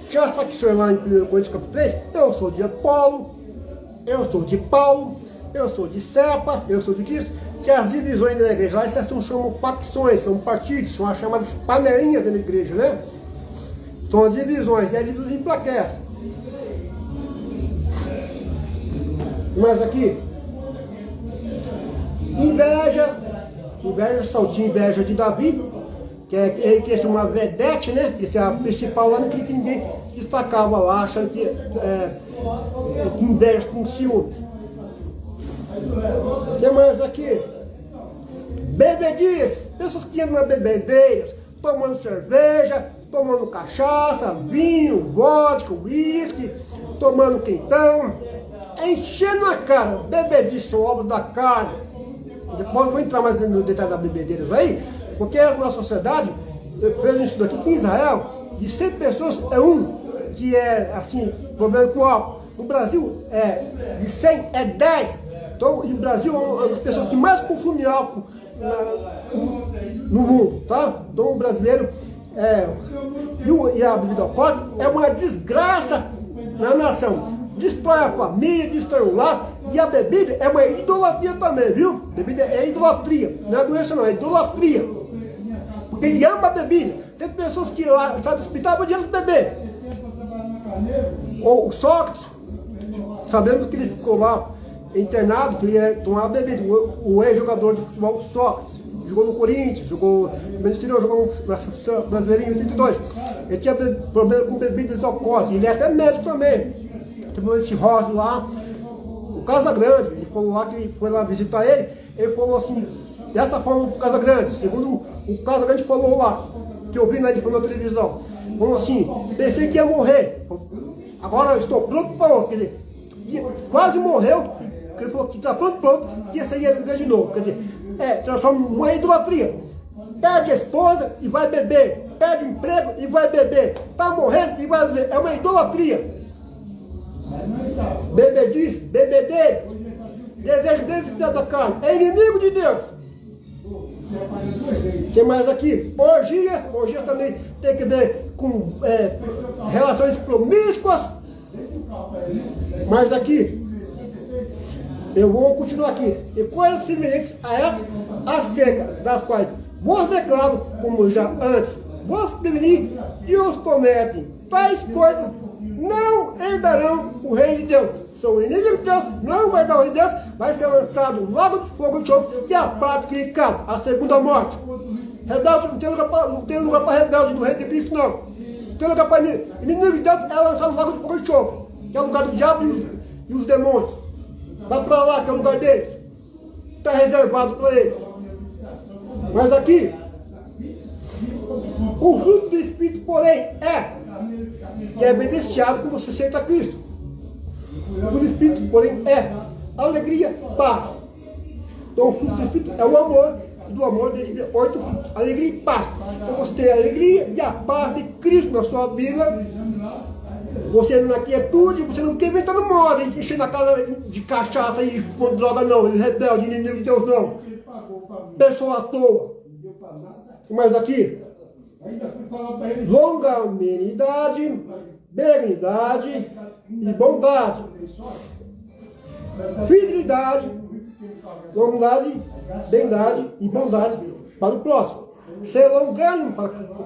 Tinha as facções lá em 1 Coríntios capítulo 3, eu sou de Apolo, eu sou de Paulo, eu sou de Cefas, eu sou de Cristo. Tinha as divisões dentro da igreja, lá essas são facções, são partidos, são as chamadas panelinhas dentro da igreja, né? São as divisões, e as divisões enfraquecem. Mas aqui, inveja, só tinha inveja de Davi, que ele queria ser uma vedete, né? Esse é a principal lá, que ninguém se destacava lá, achando que inveja com ciúmes. Tem mais aqui, bebedice, pessoas que iam nas bebedeiras, tomando cerveja, tomando cachaça, vinho, vodka, uísque, tomando quentão, enchendo a cara, bebedice, são obras da carne. Depois vou entrar mais no detalhe das bebedeiras aí, porque a nossa sociedade fez um estudo aqui que em Israel, de 100 pessoas é um que é assim, problema com álcool. No Brasil, de 100 é 10. Então, no Brasil, é uma das pessoas que mais consomem álcool no mundo, tá? Então, o brasileiro e a bebida alcoólica é uma desgraça na nação. Destrói a família, destrói o lar. E a bebida é uma idolatria também, viu? Bebida é idolatria. Não é doença não, é idolatria. Porque ele ama a bebida. Tem pessoas que lá saem do hospital e vão direto beber. Ou o Sócrates, sabendo que ele ficou lá internado, que ele ia tomar bebida. O ex-jogador de futebol Sócrates. Jogou no Corinthians, jogou no exterior, jogou na seleção brasileira em 82. Ele tinha problema com bebidas alcoólicas. Ele é até médico também. Teve esse Rosa lá, o Casagrande, ele falou lá que foi lá visitar ele falou assim, dessa forma pro Casagrande, segundo o Casagrande falou lá, que eu vi ele falando na televisão, falou assim, pensei que ia morrer, agora eu estou pronto para outro, quer dizer, quase morreu, ele falou que está pronto, que ia sair de novo, quer dizer, transforma uma idolatria, perde a esposa e vai beber, perde o emprego e vai beber, está morrendo e vai beber, é uma idolatria. Bebedice, bebedeira, desejo deles da carne, é inimigo de Deus. O que mais aqui? Orgias também tem que ver com relações promíscuas. Mas aqui, eu vou continuar aqui. E coisas semelhantes a essas, acerca das quais vos declaro, como já antes, vos preveni e os cometem. Tais coisas não herdarão o reino de Deus. São inimigos de Deus, não vai dar o reino de Deus, vai ser lançado no lago de fogo de chofre, que é a parte que lhe cabe, a segunda morte. Rebelde não tem lugar para rebelde no reino de Cristo, não. Não tem lugar para inimigo de Deus, é lançado no lago de fogo de chofre, que é o lugar do diabo e os demônios. Vai para lá, que é o lugar deles. Está reservado para eles. Mas aqui, o fruto do Espírito, porém, que é evidenciado quando você aceita Cristo. O fruto do Espírito, porém, é alegria, paz. Então, o fruto do Espírito é o amor, e do amor dele 8 frutos, alegria e paz. Então, você tem a alegria e a paz de Cristo na sua vida. Você não é quietude, você não quer inventar no modo, enchendo a cara de cachaça e de droga, não. Ele rebelde, inimigo de Deus, não. Pessoa à toa. Mas aqui, longanimidade, benignidade e bondade. fidelidade, longanimidade, bondade e bondade para o próximo. Ser longânimo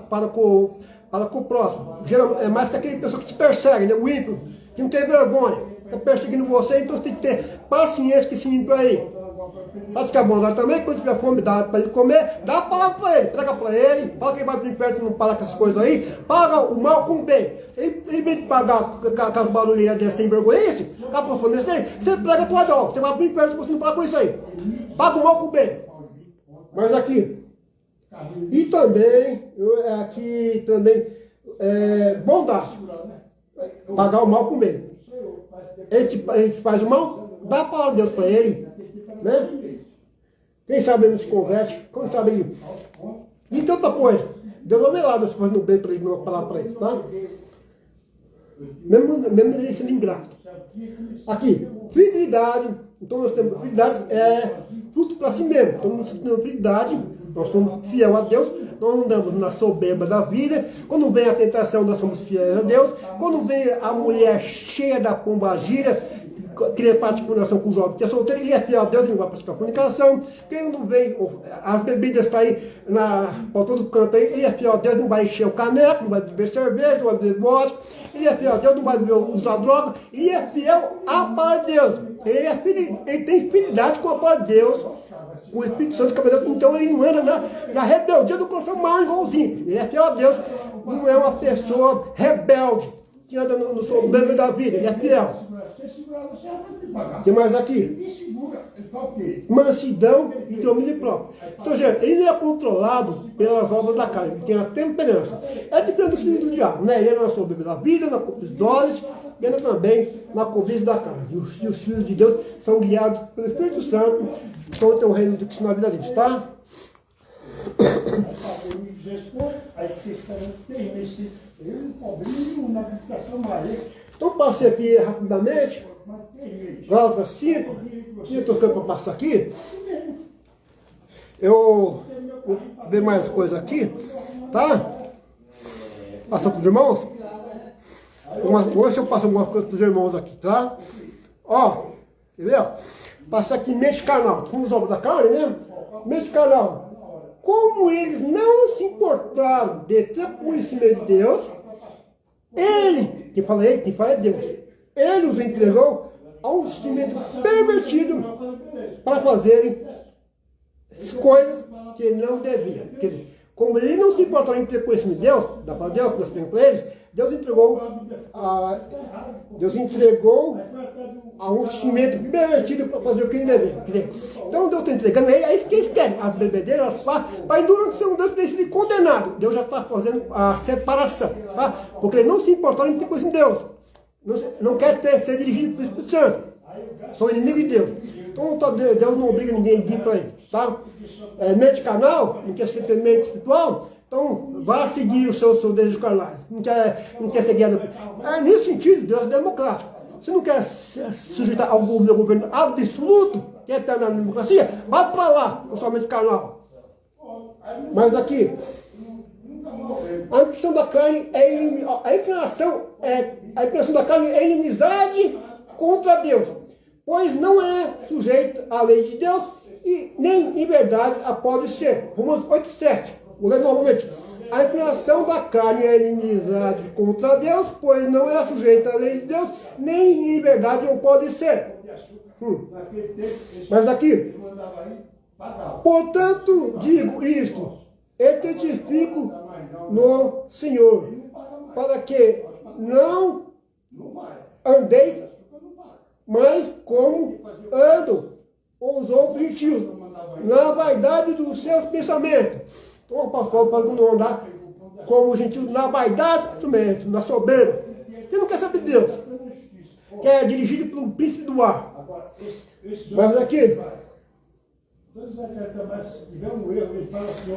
para com o próximo. É mais que aquele pessoa que te persegue, né? O ímpio, que não tem vergonha, está perseguindo você, então você tem que ter paciência com esse ímpio aí. Praticar bondade também, quando tiver fome, dá para ele comer, dá a palavra para ele, prega para ele, fala que ele vai para o inferno se não parar com essas coisas aí, paga o mal com o bem. Ele vem de pagar com as barulheiras desse sem vergonha, com a profundidade dele, você prega para o lado, você vai para o inferno se você não parar com isso aí. Paga o mal com o bem. Mas aqui, e também, bondade. Pagar o mal com o bem. Ele te faz o mal, dá a palavra de Deus para ele, né? Quem sabe ele não se converte, quem sabe ele. E tanta coisa. Deus vai ver lá, nós fazendo bem para ele, não falar para ele, tá? Mesmo ele sendo ingrato. Aqui, fidelidade. Então nós temos fidelidade, fruto para si mesmo. Então nós temos fidelidade, nós somos fiel a Deus, nós não andamos na soberba da vida. Quando vem a tentação, nós somos fiéis a Deus. Quando vem a mulher cheia da pombagira, queria praticar comunicação com o jovem que é solteiro, ele é fiel a Deus, ele não vai praticar comunicação. Quando vem, as bebidas estão aí para todo canto aí, ele é fiel a Deus, não vai encher o caneco, não vai beber cerveja, não vai beber vodka, ele é fiel a Deus, não vai usar droga, ele é fiel à palavra de Deus. Ele tem fidelidade com a palavra de Deus, com o Espírito Santo, então ele não anda na rebeldia do coração mal igualzinho. Ele é fiel a Deus, não é uma pessoa rebelde que anda no soberbo da vida, ele é fiel. O que mais aqui? Mansidão e domínio próprio. Então, gente, ele é controlado pelas obras da carne, ele tem a temperança. É diferente dos filhos do diabo, né? Ele anda na soberba da vida, na cobiça dos olhos, e anda também na cobiça da carne. E os filhos de Deus são guiados pelo Espírito Santo, então tem o reino de Cristo na vida deles, tá? Então passei aqui rapidamente, Gálatas 5, que eu estou ficando para passar aqui. Eu vou ver mais coisas aqui, tá? Passar para os irmãos. Hoje eu passo algumas coisas para os irmãos aqui, tá? Ó, entendeu? Passar aqui mente carnal, como os obras da carne, né? Mente carnal. Como eles não se importaram de ter conhecimento de Deus, ele, quem fala é Deus, ele os entregou a um sentimento pervertido para fazerem coisas que não deviam. Quer dizer, como ele não se importava em ter conhecimento de Deus, da palavra de Deus, que nós temos para eles, Deus entregou a um sentimento pervertido para fazer o que ele devia. Quer dizer, então Deus está entregando, é isso que eles querem, as bebedeiras, as farras, para durante o seu Deus ter sido condenado. Deus já está fazendo a separação, tá? Porque ele não se importava em ter conhecimento de Deus. Não quer ser dirigido pelo Espírito Santo. São inimigos de Deus. Então Deus não obriga ninguém a ir para ele, tá? Mente carnal, não quer ser mente espiritual, então vá seguir o seu desejo carnais. Não quer ser guiado. Nesse sentido, Deus é democrático. Se não quer se sujeitar ao governo absoluto, quer estar na democracia, vá para lá com sua mente carnal. Mas aqui, a inclinação da carne é inimizade contra Deus, pois não é sujeito à lei de Deus e nem em verdade a pode ser. Romanos 8,7. Vou ler novamente. A inclinação da carne é inimizade contra Deus, pois não é sujeita à lei de Deus, nem em verdade o pode ser. Mas aqui, portanto, digo isto, eu testifico no Senhor, para que não andeis mais como andam os outros gentios, na vaidade dos seus pensamentos. Então o apóstolo Paulo não andar como os gentios, na vaidade dos pensamentos, na soberba. Ele não quer saber de Deus, que é dirigido pelo príncipe do ar. Mas aqui, se tiver um erro, ele fala assim,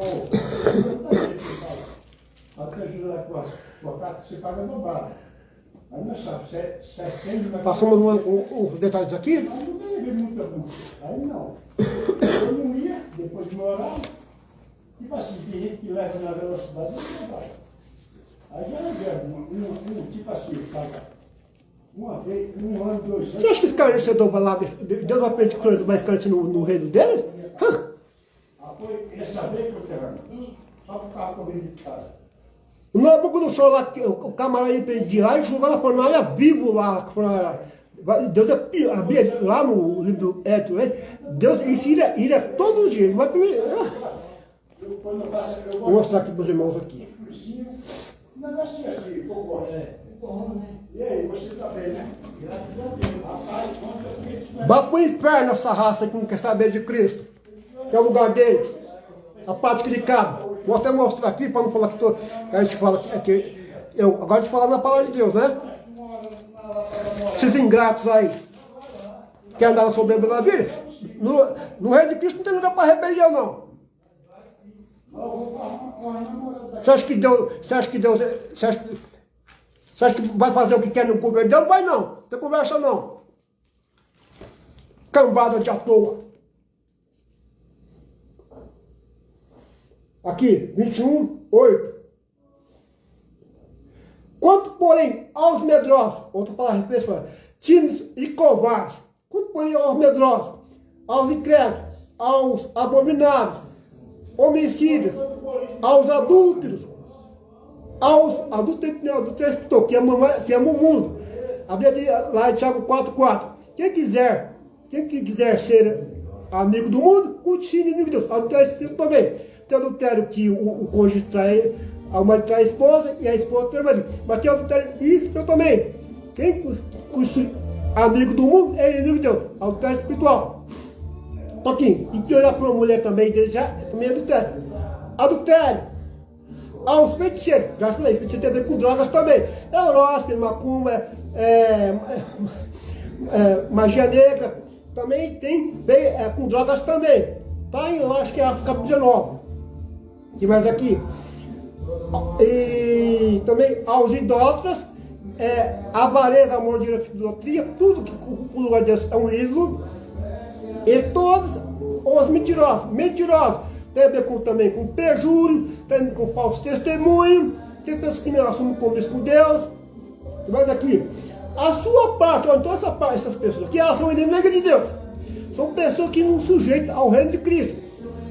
até ajudar com a sua carta, você paga bobagem. Aí nós sabemos, passamos uns detalhes aqui. Aí não ganhei muita multa. Aí não. Eu não ia, depois de morar, tipo assim, tem gente que leva na velocidade e não vai. Aí já é tipo assim, paga Uma vez, um ano, 2 anos. Você acha que esclarecedor vai lá, Deus vai pedir coisa, vai esclarecer no reino dele? Foi essa vez que eu terreno. Só por causa comigo de casa. O Nabucodonosor lá, o camarada pediu lá e jogou na fornalha vivo lá. Deus abria lá no livro do Éxodo, Deus iria todos os dias. Mas primeiro. Vou mostrar aqui para os irmãos aqui. Um negocinho assim, um pouco. E aí, você está bem, né? Rapaz, quando eu fiz. Vá para o inferno essa raça que não quer saber de Cristo. Que é o lugar deles. A parte que lhe cabe. Vou até mostrar aqui para não falar que a gente fala agora a gente fala na palavra de Deus, né? Esses ingratos aí que andaram soberbo na vida. No reino de Cristo não tem lugar para rebelião, não. Você acha que Deus vai fazer o que quer no governo? Deus não vai não. Não tem conversa não. Cambada de à toa. Aqui, 21:8. Quanto, porém, aos medrosos, outra palavra, tímidos e covardes, quanto, porém, aos medrosos, aos incrédulos, aos abominados, homicidas, aos adúlteros, que amam o mundo. A Bíblia lá em Tiago 4:4. Quem quiser ser amigo do mundo, cultive inimigo de Deus. Adultério espírito também. Tem adultério que o cônjuge trai, a mãe trai a esposa e a esposa trai o marido. Mas tem adultério espiritual também. Quem amigo do mundo é inimigo de Deus. Adultério espiritual. Aqui, e que olhar para uma mulher também desejar, também é adultério. Adultério. Aos feiticeiros, já falei, feiticeiro tem a ver com drogas também. Euróspe, macumba, magia negra, também tem com drogas também. Tá em, acho que é África 19. Que mais aqui? E também aos idólatras, avareza, amor de idolatria, tudo que o lugar de Deus é um ídolo. E todos os mentirosos, tem a ver também com perjúrio, tem a ver com falso testemunho, tem pessoas que não assumem compromisso com Deus. Mas aqui, a sua parte, então essas pessoas aqui, elas são inimigas de Deus. São pessoas que não sujeitam ao reino de Cristo,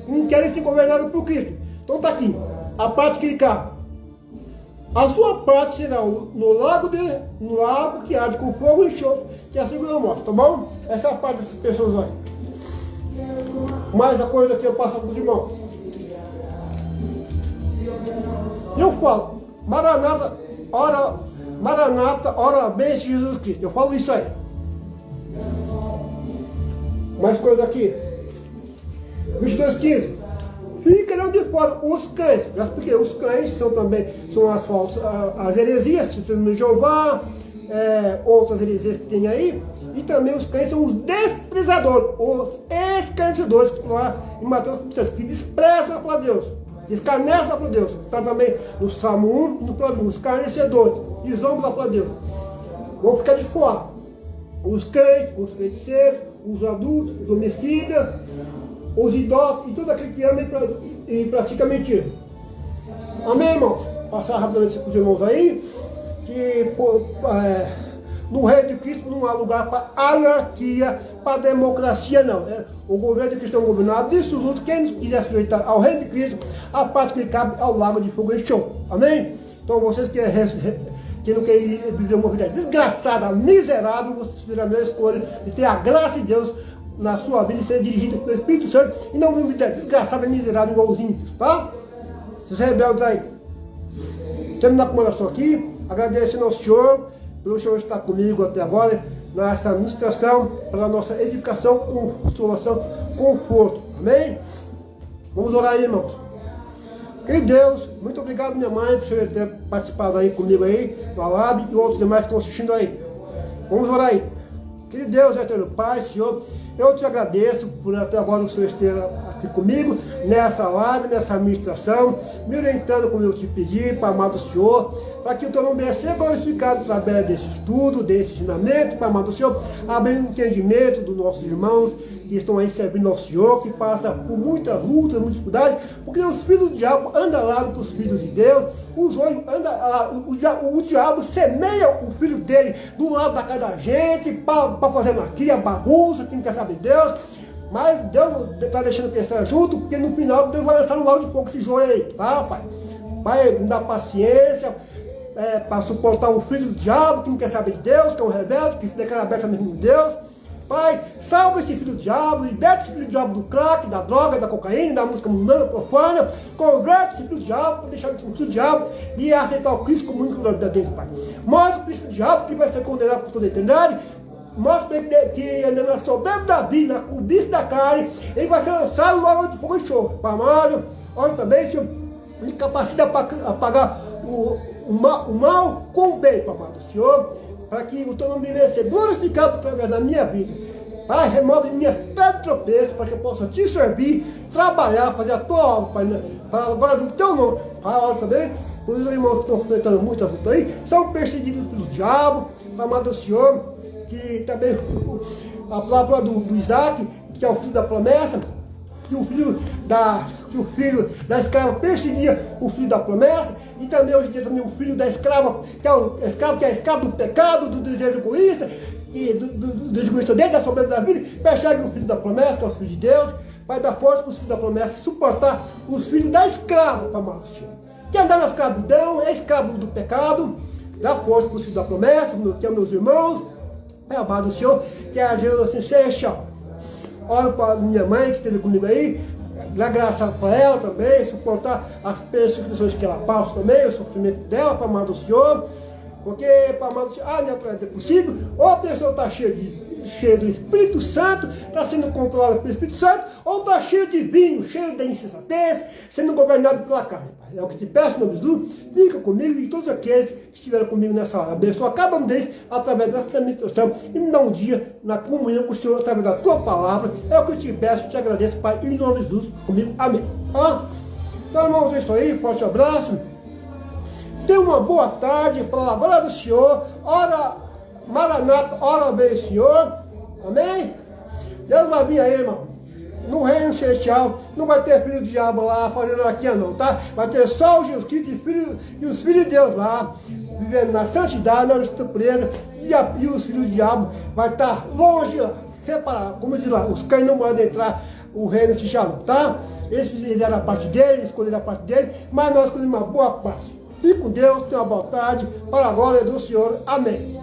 que não querem ser governadas por Cristo. Então está aqui, a parte que lhe cabe. A sua parte será no lago que arde com fogo e enxofre, que é a segunda morte, tá bom? Essa é a parte dessas pessoas aí. Mais a coisa que eu passo para os irmãos. Eu falo, Maranata, ora bem Jesus Cristo. Eu falo isso aí. Mais coisa aqui. 22:15. Ficarão de fora os cães. Já expliquei, os cães são as falsas, as heresias, testemunho de Jeová, outras heresias que tem aí. E também os cães são os desprezadores, os escarnecedores, que estão lá em Mateus 3, que desprezam a palavra de Deus, escarnecem a palavra de Deus. Está também no Salmo 1, no plano, os escarnecedores, e zombam da palavra de Deus. Vão ficar de fora. Os cães, os feiticeiros, os adultos, os homicidas, os idosos e todo aquele que ama e pratica mentira. Amém, irmãos? Passar rapidamente para os irmãos aí, que no reino de Cristo não há lugar para anarquia, para democracia, não. O governo de Cristo é um governo absoluto. Quem não quiser sujeitar ao reino de Cristo, a parte que lhe cabe ao lago de fogo e enxofre. Amém? Então vocês que não querem viver uma vida desgraçada, miserável, vocês fizeram a melhor escolha de ter a graça de Deus na sua vida e ser dirigido pelo Espírito Santo e não uma vida desgraçada, miserável, igual os ímpios, tá? Esses rebeldes aí. Terminar com uma oração aqui, agradecendo ao Senhor, pelo Senhor estar comigo até agora, nessa administração, pela nossa edificação, consolação, conforto. Amém? Vamos orar aí, irmãos. Querido Deus, muito obrigado, minha mãe, por você ter participado aí comigo aí, no Alab e outros demais que estão assistindo aí. Vamos orar aí. Querido Deus, eterno Pai, Senhor, eu te agradeço por até agora o Senhor esteja aqui comigo, nessa live, nessa administração, me orientando como eu te pedi, Pai amado Senhor, para que o teu nome venha ser glorificado através desse estudo, desse ensinamento, Pai amado Senhor, abrindo o entendimento dos nossos irmãos, que estão aí servindo ao Senhor, que passam por muitas lutas, muitas dificuldades, porque os filhos do diabo andam ao lado dos filhos de Deus, o diabo semeia o filho dele do lado da casa da gente, para fazer maquia, bagunça, que não quer saber de Deus. Mas Deus está deixando crescer junto, porque no final Deus vai lançar no lago de fogo esse joio aí, tá, pai? Vai me dar paciência para suportar o filho do diabo, que não quer saber de Deus, que é um rebelde, que se declara abertamente de Deus. Pai, salva esse filho do diabo, liberta esse filho do diabo do crack, da droga, da cocaína, da música mundana, profana. Converte esse filho do diabo, para deixar esse filho do diabo e aceitar o Cristo como único da vida dele, pai. Mostra o filho do diabo que vai ser condenado por toda a eternidade. Mostra que na soberba da vida, na cobiça da carne, ele vai ser lançado logo de fogo e enxofre. Pai amado, olha também, Senhor, me capacita a pagar o mal com o bem, Pai amado, Senhor, para que o teu nome venha ser glorificado através da minha vida. Pai, remove minhas pedras de tropeço para que eu possa te servir, trabalhar, fazer a tua obra, Pai, para a glória do teu nome. Pai, olha também, os irmãos que estão enfrentando muita luta aí, são perseguidos pelo diabo, Pai amado, Senhor, que também a palavra do Isaac, que é o filho da promessa, que o filho da escrava perseguia o filho da promessa, e também hoje em dia também o filho da escrava, que é a escrava do pecado, do desejo egoísta, e do desejo egoísta dele, da soberba da vida, persegue o filho da promessa, que é o filho de Deus. Vai dar força para os filhos da promessa suportar os filhos da escrava, para amar o Senhor. Quem andar na escravidão é escravo do pecado. Dá força para os filhos da promessa, que é meus irmãos. É amado do Senhor, que a Jesus assim seja. Oro para minha mãe que esteve comigo aí, dá graça para ela também, suportar as perseguições que ela passa também, o sofrimento dela, para amar do Senhor. Porque, para amar do Senhor, naturalmente é possível, ou a pessoa está cheia do Espírito Santo, está sendo controlada pelo Espírito Santo, ou está cheio de vinho, cheio de insensatez, sendo governado pela carne. É o que te peço, no nome de Jesus, fica comigo e todos aqueles que estiveram comigo nessa hora. Abençoa cada um deles através dessa meditação e me dá um dia na comunhão com o Senhor através da tua palavra. É o que eu te peço, te agradeço, Pai, em nome de Jesus, comigo. Amém. Então, irmãos, é isso aí, forte abraço. Tenha uma boa tarde, para a glória do Senhor. Ora, Maranata, ora bem, Senhor. Amém? Deus vai vir aí, irmão. No reino celestial, não vai ter filho do diabo lá fazendo aqui não, tá? Vai ter só o Jesus Cristo e os filhos de Deus lá, vivendo na santidade, na justiça presa, e os filhos do diabo vai estar longe lá, separados, como diz lá, os cães não podem entrar o reino celestial, tá? Eles fizeram a parte deles, escolheram a parte deles, mas nós escolhemos uma boa parte. Fique com Deus, tenha uma boa tarde, para a glória do Senhor. Amém.